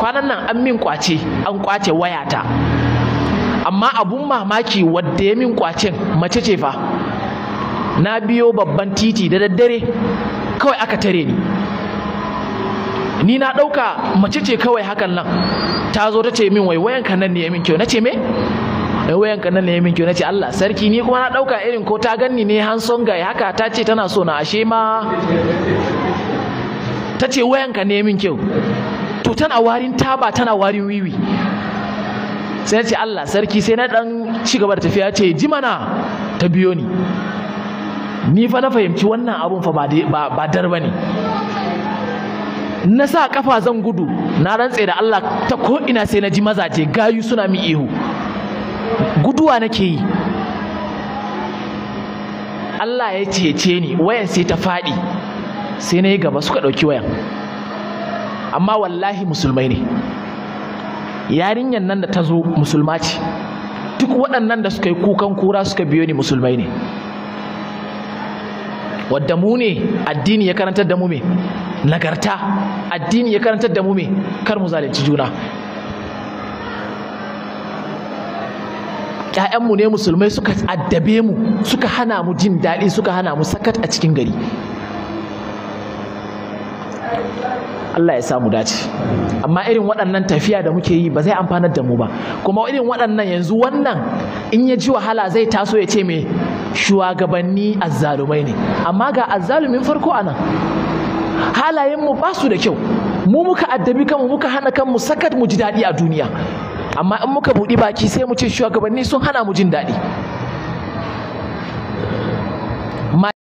kwanan nan an min kwace, an kwace wayata, amma abun mamaki wadda ya min kwacen mace ce fa. Na biyo babban titi da daddare kawai aka tare ni na ɗauka mace ce kawai hakan nan, ta zo ta ce min wai wayanka nan ne ya min kyau. Na ce me? Wayanka nan ne ya min kyau. Na ce Allah sarki, ni kuma na ɗauka irin ko ta ganni ne hanson gai haka, ta ce tana so na, ashe ma ta ce wayanka ne ya min kyau. To tana warin taba, tana warin wiwi. Sai na ce Allah sarki, sai na ɗan ci gaba da tafiya, ce ji mana, ta biyo ni fa na fahimci wannan abun fa ba dar bane. Na sa kafa zan gudu, na rantse da Allah ta ko ina sai na ji mazaje gayu suna mi ihu, guduwa nake yi. Allah ya cece ni, wayan sai ta faɗi, sai na yi gaba, suka ɗauki wayan. Amma wallahi musulmai ne, yarinyan nan da ta zo musulma ce, duk waɗannan da suka yi kukan kura suka biyo ni musulmai ne, wadda mu ne addini ya karantar da mu me nagarta, addini ya karantar da mu me kar mu zalunci juna. ƴaƴanmu ne musulmai suka addabe mu, suka hana mu jin daɗi, suka hana mu sakat a cikin gari. Allah ya samu dace. Amma irin waɗannan tafiya da muke yi ba zai amfanar da mu ba. Kuma irin waɗannan yanzu wannan in ya ji wahala zai taso ya ce me shugabanni azzalumai ne, amma ga azzalumin farko anan. Halayenmu ba su da kyau, mu muka addabi kanmu, muka hana kanmu sakat mu ji daɗi a duniya. Amma in muka buɗi baki sai mu ce shugabanni sun hana mu jin daɗi.